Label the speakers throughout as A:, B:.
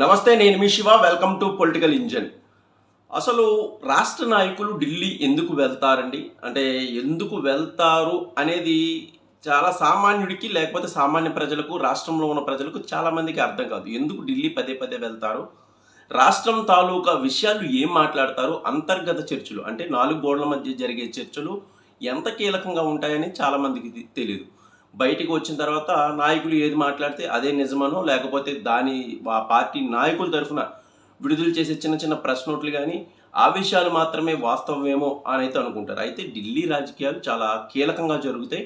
A: నమస్తే, నేను మీ Shiva. Welcome to political engine. అసలు రాష్ట్ర నాయకులు ఢిల్లీ ఎందుకు వెళ్తారండి? అంటే ఎందుకు వెళ్తారు అనేది చాలా సామాన్యుడికి, లేకపోతే సామాన్య ప్రజలకు, రాష్ట్రంలో ఉన్న ప్రజలకు చాలామందికి అర్థం కాదు. ఎందుకు ఢిల్లీ పదే పదే వెళ్తారు? రాష్ట్రం తాలూకా విషయాలు ఏం మాట్లాడతారు? అంతర్గత చర్చలు అంటే 4 గోడల మధ్య జరిగే చర్చలు ఎంత కీలకంగా ఉంటాయని చాలామందికి తెలీదు. బయటికి వచ్చిన తర్వాత నాయకులు ఏది మాట్లాడితే అదే నిజమనో, లేకపోతే ఆ పార్టీ నాయకుల తరఫున విడుదల చేసే చిన్న చిన్న ప్రెస్ నోట్లు గానీ, ఆ విషయాలు మాత్రమే వాస్తవమేమో అనైతే అనుకుంటారు. అయితే ఢిల్లీ రాజకీయాలు చాలా కీలకంగా జరుగుతాయి.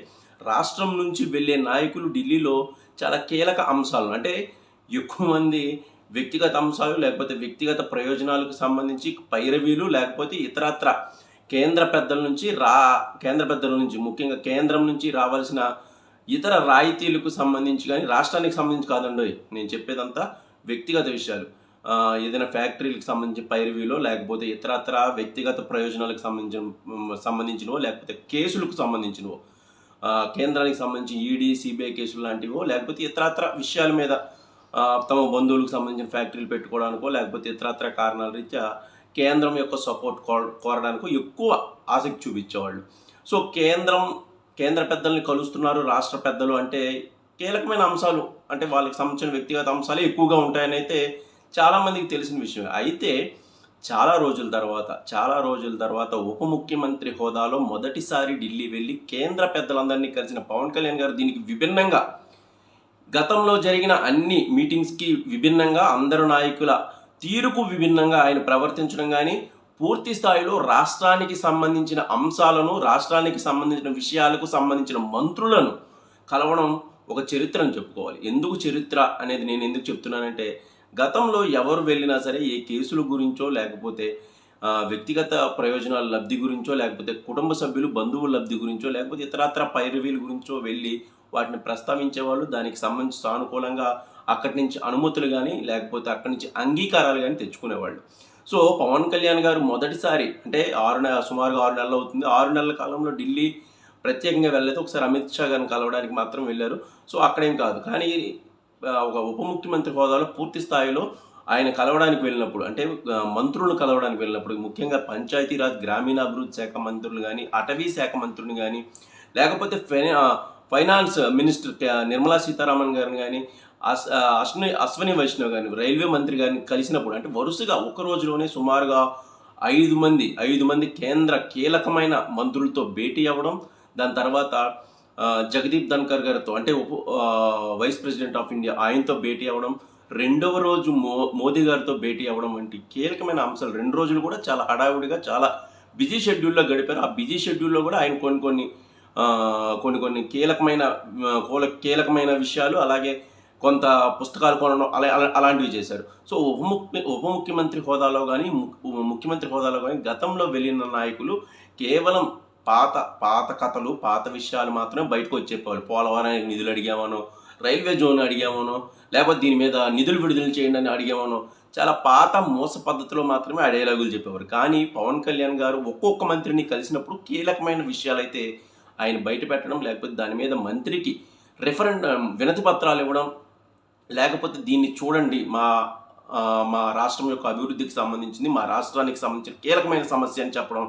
A: రాష్ట్రం నుంచి వెళ్ళే నాయకులు ఢిల్లీలో చాలా కీలక అంశాలను అంటే ఎక్కువ మంది వ్యక్తిగత అంశాలు, లేకపోతే వ్యక్తిగత ప్రయోజనాలకు సంబంధించి పైరవీలు, లేకపోతే ఇతరత్ర కేంద్ర పెద్దల నుంచి కేంద్ర పెద్దల నుంచి ముఖ్యంగా కేంద్రం నుంచి రావాల్సిన ఇతర రాయితీలకు సంబంధించి కానీ, రాష్ట్రానికి సంబంధించి కాదండోయ్ నేను చెప్పేదంతా వ్యక్తిగత విషయాలు. ఏదైనా ఫ్యాక్టరీలకు సంబంధించి పైరవీలో, లేకపోతే ఇతరత్ర వ్యక్తిగత ప్రయోజనాలకు సంబంధించినవో, లేకపోతే కేసులకు సంబంధించినవో, కేంద్రానికి సంబంధించి ఈడీ, సిబిఐ కేసులు లాంటివో, లేకపోతే ఇతరత్ర విషయాల మీద తమ బంధువులకు సంబంధించిన ఫ్యాక్టరీలు పెట్టుకోవడానికో, లేకపోతే ఇతరత్ర కారణాల రీత్యా కేంద్రం యొక్క సపోర్ట్ కోరడానికో ఎక్కువ ఆసక్తి చూపించేవాళ్ళు. సో కేంద్ర పెద్దల్ని కలుస్తున్నారు రాష్ట్ర పెద్దలు అంటే కీలకమైన అంశాలు, అంటే వాళ్ళకి సంబంధించిన వ్యక్తిగత అంశాలే ఎక్కువగా ఉంటాయని అయితే చాలామందికి తెలిసిన విషయమే. అయితే చాలా రోజుల తర్వాత ఉప ముఖ్యమంత్రి హోదాలో మొదటిసారి ఢిల్లీ వెళ్ళి కేంద్ర పెద్దలందరినీ కలిసిన పవన్ కళ్యాణ్ గారు దీనికి విభిన్నంగా, గతంలో జరిగిన అన్ని మీటింగ్స్కి విభిన్నంగా, అందరు నాయకుల తీరుకు విభిన్నంగా ఆయన ప్రవర్తించడం కానీ, పూర్తి స్థాయిలో రాష్ట్రానికి సంబంధించిన అంశాలను, రాష్ట్రానికి సంబంధించిన విషయాలకు సంబంధించిన మంత్రులను కలవడం ఒక చరిత్ర అని చెప్పుకోవాలి. ఎందుకు చరిత్ర అనేది నేను ఎందుకు చెప్తున్నానంటే, గతంలో ఎవరు వెళ్ళినా సరే ఏ కేసుల గురించో, లేకపోతే వ్యక్తిగత ప్రయోజనాల లబ్ధి గురించో, లేకపోతే కుటుంబ సభ్యులు బంధువుల లబ్ధి గురించో, లేకపోతే ఇతరత్ర పైరవీల గురించో వెళ్ళి వాటిని ప్రస్తావించేవాళ్ళు. దానికి సంబంధించి సానుకూలంగా అక్కడి నుంచి అనుమతులు కానీ, లేకపోతే అక్కడి నుంచి అంగీకారాలు కానీ తెచ్చుకునేవాళ్ళు. సో పవన్ కళ్యాణ్ గారు మొదటిసారి అంటే సుమారుగా 6 నెలలు అవుతుంది. 6 నెలల కాలంలో ఢిల్లీ ప్రత్యేకంగా వెళ్ళలేదు. ఒకసారి అమిత్ షా గారిని కలవడానికి మాత్రం వెళ్ళారు. సో అక్కడేం కాదు. కానీ ఒక ఉప ముఖ్యమంత్రి హోదాలో పూర్తి స్థాయిలో ఆయన కలవడానికి వెళ్ళినప్పుడు, అంటే మంత్రులను కలవడానికి వెళ్ళినప్పుడు, ముఖ్యంగా పంచాయతీరాజ్ గ్రామీణాభివృద్ధి శాఖ మంత్రులు కానీ, అటవీ శాఖ మంత్రులు కానీ, లేకపోతే ఫైనాన్స్ మినిస్టర్ నిర్మలా సీతారామన్ గారిని కానీ, అశ్విని వైష్ణవ్ గారిని, రైల్వే మంత్రి గారిని కలిసినప్పుడు, అంటే వరుసగా ఒక రోజులోనే సుమారుగా 5 మంది కేంద్ర కీలకమైన మంత్రులతో భేటీ అవ్వడం, దాని తర్వాత జగదీప్ ధన్కర్ గారితో, అంటే వైస్ ప్రెసిడెంట్ ఆఫ్ ఇండియా, ఆయనతో భేటీ అవ్వడం, రెండవ రోజు మోదీ గారితో భేటీ అవ్వడం వంటి కీలకమైన అంశాలు. 2 రోజులు కూడా చాలా హడావుడిగా, చాలా బిజీ షెడ్యూల్లో గడిపారు. ఆ బిజీ షెడ్యూల్లో కూడా ఆయన కొన్ని కీలకమైన విషయాలు, అలాగే కొంత పుస్తకాలు కొనడం, అలాంటివి చేశారు. సో ఉప ముఖ్యమంత్రి హోదాలో కానీ, ముఖ్యమంత్రి హోదాలో కానీ గతంలో వెళ్ళిన నాయకులు కేవలం పాత కథలు, పాత విషయాలు మాత్రమే బయటకు వచ్చేవాళ్ళు. పోలవరానికి నిధులు అడిగామనో, రైల్వే జోన్ అడిగామనో, లేకపోతే దీని మీద నిధులు విడుదల చేయండి అని అడిగామనో, చాలా పాత మోస పద్ధతిలో మాత్రమే ఆ డైలాగులు చెప్పేవారు. కానీ పవన్ కళ్యాణ్ గారు ఒక్కొక్క మంత్రిని కలిసినప్పుడు కీలకమైన విషయాలైతే ఆయన బయట పెట్టడం, లేకపోతే దాని మీద మంత్రికి వినతి పత్రాలు ఇవ్వడం, లేకపోతే దీన్ని చూడండి మా రాష్ట్రం యొక్క అభివృద్ధికి సంబంధించింది, మా రాష్ట్రానికి సంబంధించిన కీలకమైన సమస్య అని చెప్పడం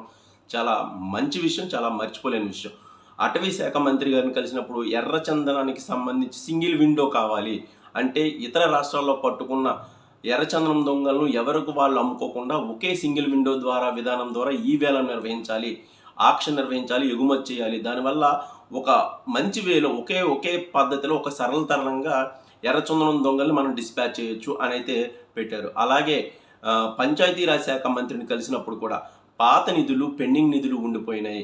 A: చాలా మంచి విషయం, చాలా మర్చిపోలేని విషయం. అటవీ శాఖ మంత్రి గారిని కలిసినప్పుడు ఎర్రచందనానికి సంబంధించి సింగిల్ విండో కావాలి, అంటే ఇతర రాష్ట్రాల్లో పట్టుకున్న ఎర్రచందనం దొంగలను ఎవరికి వాళ్ళు అమ్ముకోకుండా ఒకే సింగిల్ విండో విధానం ద్వారా ఈ వేలం నిర్వహించాలి, ఆక్షన్ నిర్వహించాలి, ఎగుమతి చేయాలి. దానివల్ల ఒక మంచి వేలో ఒకే పద్ధతిలో ఒక సరళతరంగా ఎర్రచందనం దొంగల్ని మనం డిస్పాచ్ చేయొచ్చు అని అయితే పెట్టారు. అలాగే పంచాయతీరాజ్ శాఖ మంత్రిని కలిసినప్పుడు కూడా పాత నిధులు, పెండింగ్ నిధులు ఉండిపోయినాయి.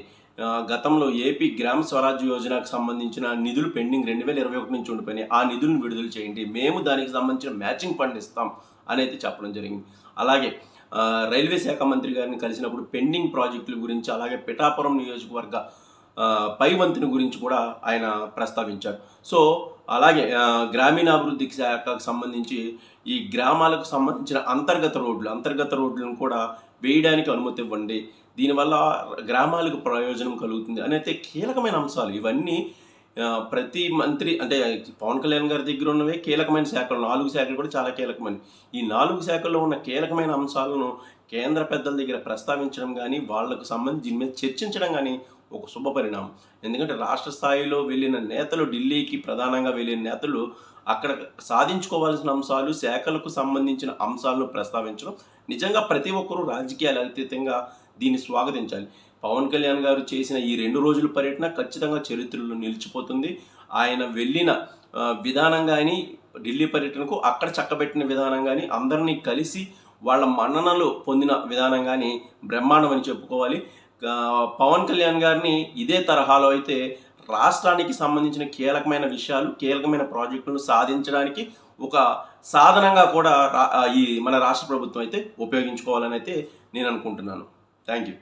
A: గతంలో ఏపీ గ్రామ స్వరాజ్య యోజనకు సంబంధించిన నిధులు పెండింగ్ 2021 నుంచి ఉండిపోయినాయి. ఆ నిధులను విడుదల చేయండి, మేము దానికి సంబంధించిన మ్యాచింగ్ ఫండ్ ఇస్తాం అని అయితే చెప్పడం జరిగింది. అలాగే రైల్వే శాఖ మంత్రి గారిని కలిసినప్పుడు పెండింగ్ ప్రాజెక్టుల గురించి, అలాగే పిఠాపురం నియోజకవర్గ పై వంతుని గురించి కూడా ఆయన ప్రస్తావించారు. సో అలాగే గ్రామీణాభివృద్ధి శాఖకు సంబంధించి ఈ గ్రామాలకు సంబంధించిన అంతర్గత రోడ్లను కూడా వేయడానికి అనుమతి ఇవ్వండి, దీనివల్ల గ్రామాలకు ప్రయోజనం కలుగుతుంది అని అయితే కీలకమైన అంశాలు. ఇవన్నీ ప్రతి మంత్రి అంటే పవన్ కళ్యాణ్ గారి దగ్గర ఉన్నవే కీలకమైన శాఖలు, 4 శాఖలు కూడా చాలా కీలకమైనవి. ఈ 4 శాఖల్లో ఉన్న కీలకమైన అంశాలను కేంద్ర పెద్దల దగ్గర ప్రస్తావించడం గానీ, వాళ్ళకు సంబంధించి దీని మీద చర్చించడం గానీ ఒక శుభ పరిణామం. ఎందుకంటే రాష్ట్ర స్థాయిలో వెళ్ళిన నేతలు, ఢిల్లీకి ప్రధానంగా వెళ్ళిన నేతలు అక్కడ సాధించుకోవాల్సిన అంశాలు, శాఖలకు సంబంధించిన అంశాలను ప్రస్తావించడం నిజంగా ప్రతి ఒక్కరూ రాజకీయాలకు అతీతంగా దీన్ని స్వాగతించాలి. పవన్ కళ్యాణ్ గారు చేసిన ఈ 2 రోజుల పర్యటన ఖచ్చితంగా చరిత్రలో నిలిచిపోతుంది. ఆయన వెళ్ళిన విధానం గానీ, ఢిల్లీ పర్యటనకు అక్కడ చక్కబెట్టిన విధానం గానీ, అందరినీ కలిసి వాళ్ళ మన్ననలు పొందిన విధానం గానీ బ్రహ్మాండం అని చెప్పుకోవాలి. పవన్ కళ్యాణ్ గారిని ఇదే తరహాలో అయితే రాష్ట్రానికి సంబంధించిన కీలకమైన విషయాలు, కీలకమైన ప్రాజెక్టులను సాధించడానికి ఒక సాధనంగా కూడా ఈ మన రాష్ట్ర ప్రభుత్వం అయితే ఉపయోగించుకోవాలని అయితే నేను అనుకుంటున్నాను. Thank you.